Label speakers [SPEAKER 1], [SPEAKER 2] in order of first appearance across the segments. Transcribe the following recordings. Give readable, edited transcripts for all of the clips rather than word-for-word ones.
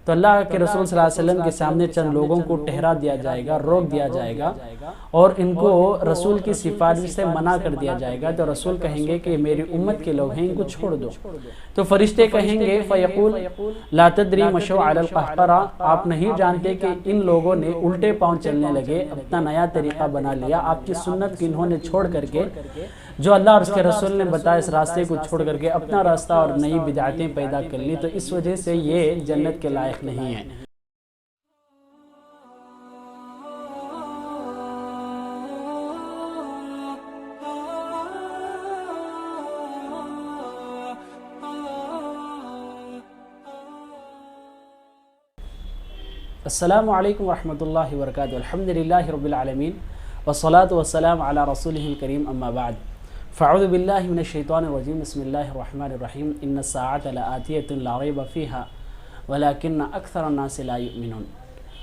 [SPEAKER 1] تو اللہ کے رسول صلی اللہ علیہ وسلم کے سامنے چند لوگوں کو ٹھہرا دیا جائے گا، روک دیا جائے گا اور ان کو رسول کی سفارش سے منع کر دیا جائے گا۔ تو رسول کہیں گے کہ یہ میری امت کے لوگ ہیں، ان کو چھوڑ دو۔ تو فرشتے کہیں گے فیقول لا تدری مشوا علی القہقرہ، آپ نہیں جانتے کہ ان لوگوں نے الٹے پاؤں چلنے لگے، اپنا نیا طریقہ بنا لیا، آپ کی سنت کی انہوں نے چھوڑ کر کے، جو اللہ اور اس کے رسول نے بتایا اس راستے کو چھوڑ کر کے اپنا راستہ اور نئی بدعتیں پیدا کر لی، تو اس وجہ سے یہ جنت کے لائق نہیں ہیں۔ السلام علیکم ورحمۃ اللہ وبرکاتہ۔ الحمدللہ رب العالمین والصلاة والسلام علی رسولہ الکریم، اما بعد فاعوذ باللہ من الشیطان الرجیم، بسم اللہ الرحمن الرحیم۔ ان الساعۃ لآتیۃ لا ریب فیہا ولکن اکثر الناس لا یؤمنون۔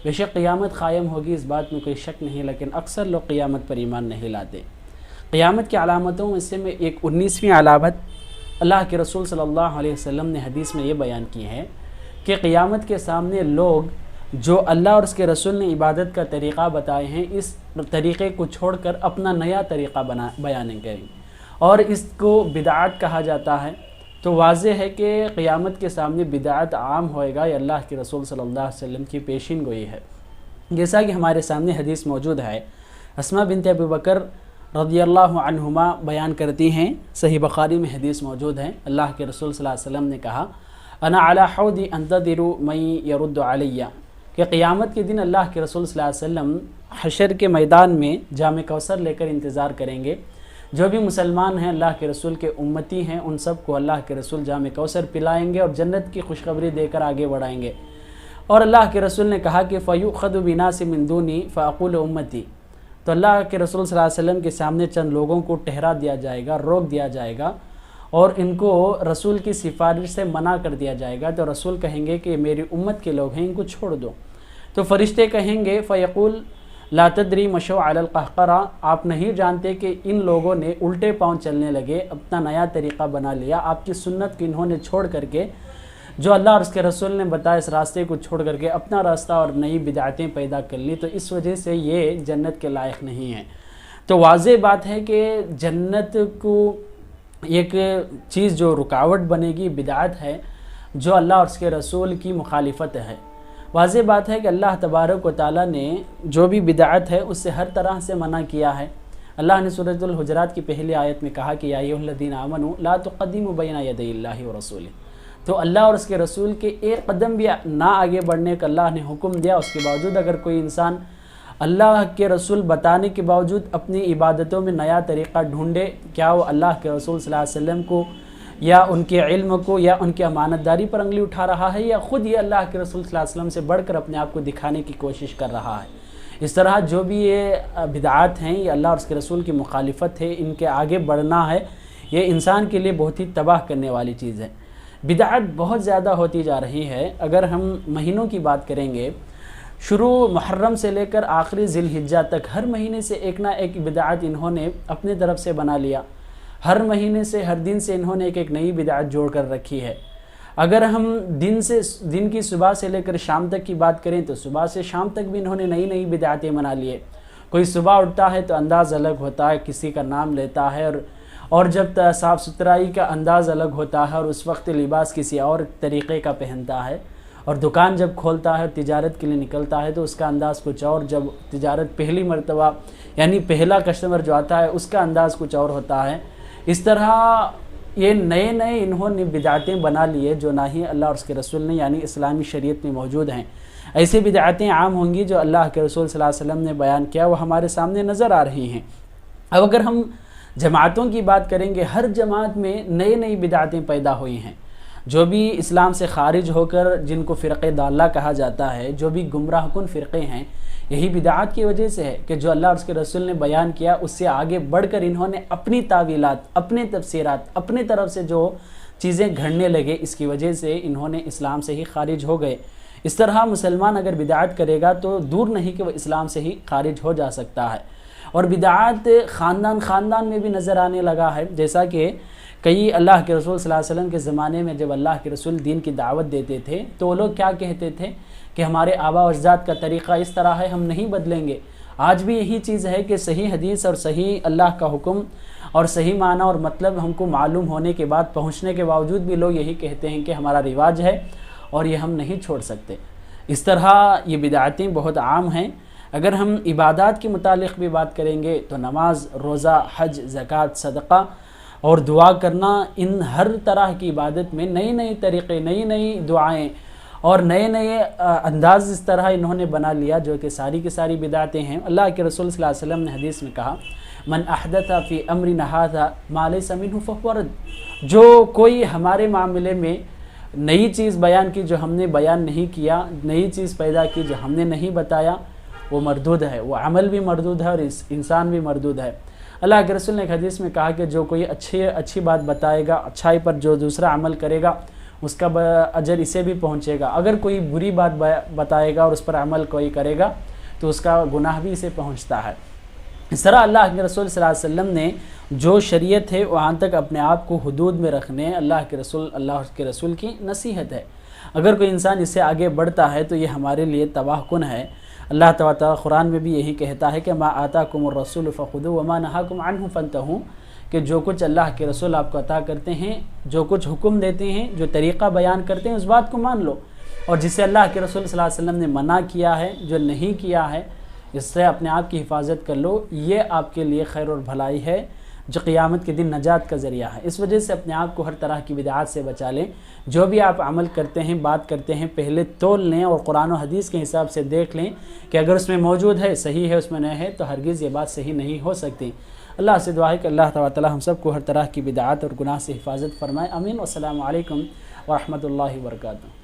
[SPEAKER 1] بے شک قیامت قائم ہوگی، اس بات میں کوئی شک نہیں، لیکن اکثر لوگ قیامت پر ایمان نہیں لاتے۔ قیامت کی علامتوں میں سے ایک 19ویں علامت اللہ کے رسول صلی اللہ علیہ وسلم نے حدیث میں یہ بیان کی ہے کہ قیامت کے سامنے لوگ جو اللہ اور اس کے رسول نے عبادت کا طریقہ بتائے ہیں، اس طریقے کو چھوڑ کر اپنا نیا طریقہ بیان کریں اور اس کو بدعات کہا جاتا ہے۔ تو واضح ہے کہ قیامت کے سامنے بدعات عام ہوئے گا، یہ اللہ کے رسول صلی اللہ علیہ وسلم کی پیشین گوئی ہے۔ جیسا کہ ہمارے سامنے حدیث موجود ہے، اسماء بنت ابی بکر رضی اللہ عنہما بیان کرتی ہیں، صحیح بخاری میں حدیث موجود ہے، اللہ کے رسول صلی اللہ علیہ وسلم نے کہا انا علی حوضی انتظر من یرد علیہ، کہ قیامت کے دن اللہ کے رسول صلی اللہ علیہ وسلم حشر کے میدان میں جام کوثر لے کر انتظار کریں گے۔ جو بھی مسلمان ہیں، اللہ کے رسول کے امتی ہیں، ان سب کو اللہ کے رسول جام کوثر پلائیں گے اور جنت کی خوشخبری دے کر آگے بڑھائیں گے۔ اور اللہ کے رسول نے کہا کہ فَيُؤْخَذُ بِنَاسٍ مِّن دُونِي فَأَقُولُ أُمَّتِي، تو اللہ کے رسول صلی اللہ علیہ وسلم کے سامنے چند لوگوں کو ٹھہرا دیا جائے گا، روک دیا جائے گا اور ان کو رسول کی سفارش سے منع کر دیا جائے گا۔ تو رسول کہیں گے کہ میری امت کے لوگ ہیں، ان کو چھوڑ دو۔ تو فرشتے کہیں گے فیقول لا تدری مشوا علی القہقرہ، آپ نہیں جانتے کہ ان لوگوں نے الٹے پاؤں چلنے لگے، اپنا نیا طریقہ بنا لیا، آپ کی سنت کی انہوں نے چھوڑ کر کے، جو اللہ اور اس کے رسول نے بتایا اس راستے کو چھوڑ کر کے اپنا راستہ اور نئی بدعتیں پیدا کر لی، تو اس وجہ سے یہ جنت کے لائق نہیں ہیں۔ تو واضح بات ہے کہ جنت کو ایک چیز جو رکاوٹ بنے گی بدعت ہے، جو اللہ اور اس کے رسول کی مخالفت ہے۔ واضح بات ہے کہ اللہ تبارک و تعالیٰ نے جو بھی بدعت ہے اس سے ہر طرح سے منع کیا ہے۔ اللہ نے سورۃ الحجرات کی پہلی آیت میں کہا کہ یا ایھا الذین آمنوا لا تقدموا بین یدی اللہ ورسولہ، تو اللہ اور اس کے رسول کے ایک قدم بھی نہ آگے بڑھنے کا اللہ نے حکم دیا۔ اس کے باوجود اگر کوئی انسان اللہ کے رسول بتانے کے باوجود اپنی عبادتوں میں نیا طریقہ ڈھونڈے، کیا وہ اللہ کے رسول صلی اللہ علیہ وسلم کو یا ان کے علم کو یا ان کی امانت داری پر انگلی اٹھا رہا ہے، یا خود یہ اللہ کے رسول صلی اللہ علیہ وسلم سے بڑھ کر اپنے آپ کو دکھانے کی کوشش کر رہا ہے؟ اس طرح جو بھی یہ بدعات ہیں، یہ اللہ اور اس کے رسول کی مخالفت ہے، ان کے آگے بڑھنا ہے، یہ انسان کے لیے بہت ہی تباہ کرنے والی چیز ہے۔ بدعات بہت زیادہ ہوتی جا رہی ہے۔ اگر ہم مہینوں کی بات کریں گے، شروع محرم سے لے کر آخری ذی الحجہ تک ہر مہینے سے ایک نہ ایک بدعت انہوں نے اپنے طرف سے بنا لیا۔ ہر مہینے سے ہر دن سے انہوں نے ایک نئی بدعت جوڑ کر رکھی ہے۔ اگر ہم دن کی صبح سے لے کر شام تک کی بات کریں تو صبح سے شام تک بھی انہوں نے نئی بدعتیں بنا لیے۔ کوئی صبح اٹھتا ہے تو انداز الگ ہوتا ہے، کسی کا نام لیتا ہے، اور جب صاف ستھرائی کا انداز الگ ہوتا ہے اور اس وقت لباس کسی اور طریقے کا پہنتا ہے، اور دکان جب کھولتا ہے تجارت کے لیے نکلتا ہے تو اس کا انداز کچھ اور، جب تجارت پہلی مرتبہ یعنی پہلا کسٹمر جو آتا ہے اس کا انداز کچھ اور ہوتا ہے۔ اس طرح یہ نئے انہوں نے بدعتیں بنا لیے جو نہ ہی اللہ اور اس کے رسول نے یعنی اسلامی شریعت میں موجود ہیں۔ ایسی بدعتیں عام ہوں گی جو اللہ کے رسول صلی اللہ علیہ وسلم نے بیان کیا، وہ ہمارے سامنے نظر آ رہی ہیں۔ اب اگر ہم جماعتوں کی بات کریں گے، ہر جماعت میں نئی بدعتیں پیدا ہوئی ہیں۔ جو بھی اسلام سے خارج ہو کر جن کو فرقے ضالہ کہا جاتا ہے، جو بھی گمراہ کن فرقے ہیں، یہی بدعات کی وجہ سے ہے کہ جو اللہ اور اس کے رسول نے بیان کیا اس سے آگے بڑھ کر انہوں نے اپنی تعویلات، اپنے تفسیرات، اپنے طرف سے جو چیزیں گھڑنے لگے، اس کی وجہ سے انہوں نے اسلام سے ہی خارج ہو گئے۔ اس طرح مسلمان اگر بدعات کرے گا تو دور نہیں کہ وہ اسلام سے ہی خارج ہو جا سکتا ہے۔ اور بدعات خاندان میں بھی نظر آنے لگا ہے، جیسا کہ کئی اللہ کے رسول صلی اللہ علیہ وسلم کے زمانے میں جب اللہ کے رسول دین کی دعوت دیتے تھے تو وہ لوگ کیا کہتے تھے کہ ہمارے آباء و اجداد کا طریقہ اس طرح ہے، ہم نہیں بدلیں گے۔ آج بھی یہی چیز ہے کہ صحیح حدیث اور صحیح اللہ کا حکم اور صحیح معنی اور مطلب ہم کو معلوم ہونے کے بعد پہنچنے کے باوجود بھی لوگ یہی کہتے ہیں کہ ہمارا رواج ہے اور یہ ہم نہیں چھوڑ سکتے۔ اس طرح یہ بدعتیں بہت عام ہیں۔ اگر ہم عبادات کے متعلق بھی بات کریں گے تو نماز، روزہ، حج، زکوٰۃ، صدقہ اور دعا کرنا، ان ہر طرح کی عبادت میں نئے نئے طریقے، نئی نئی دعائیں اور نئے نئے انداز اس طرح انہوں نے بنا لیا جو کہ ساری کی ساری بدعتیں ہیں۔ اللہ کے رسول صلی اللہ علیہ وسلم نے حدیث میں کہا من احدث فی امرنا ھذا ما لیس منہ فہو رد، جو کوئی ہمارے معاملے میں نئی چیز بیان کی جو ہم نے بیان نہیں کیا، نئی چیز پیدا کی جو ہم نے نہیں بتایا، وہ مردود ہے، وہ عمل بھی مردود ہے اور انسان بھی مردود ہے۔ اللہ کے رسول نے ایک حدیث میں کہا کہ جو کوئی اچھی بات بتائے گا، اچھائی پر جو دوسرا عمل کرے گا اس کا اجر اسے بھی پہنچے گا، اگر کوئی بری بات بتائے گا اور اس پر عمل کوئی کرے گا تو اس کا گناہ بھی اسے پہنچتا ہے۔ اس طرح اللہ کے رسول صلی اللہ علیہ وسلم نے جو شریعت ہے وہاں تک اپنے آپ کو حدود میں رکھنے اللہ کے رسول کی نصیحت ہے۔ اگر کوئی انسان اس سے آگے بڑھتا ہے تو یہ ہمارے لیے تباہ کن ہے۔ اللہ تعالیٰ قرآن میں بھی یہی کہتا ہے کہ ما آتاکم الرسول فخذوہ وما نہاکم عنہ فانتہوا، کہ جو کچھ اللہ کے رسول آپ کو عطا کرتے ہیں، جو کچھ حکم دیتے ہیں، جو طریقہ بیان کرتے ہیں، اس بات کو مان لو، اور جسے اللہ کے رسول صلی اللہ علیہ وسلم نے منع کیا ہے، جو نہیں کیا ہے، اس سے اپنے آپ کی حفاظت کر لو۔ یہ آپ کے لیے خیر اور بھلائی ہے جو قیامت کے دن نجات کا ذریعہ ہے۔ اس وجہ سے اپنے آپ کو ہر طرح کی بدعات سے بچا لیں۔ جو بھی آپ عمل کرتے ہیں، بات کرتے ہیں، پہلے تول لیں اور قرآن و حدیث کے حساب سے دیکھ لیں کہ اگر اس میں موجود ہے، صحیح ہے، اس میں نہیں ہے تو ہرگز یہ بات صحیح نہیں ہو سکتی۔ اللہ سے دعا ہے کہ اللہ تعالیٰ ہم سب کو ہر طرح کی بدعات اور گناہ سے حفاظت فرمائے۔ آمین۔ والسلام علیکم ورحمۃ اللہ وبرکاتہ۔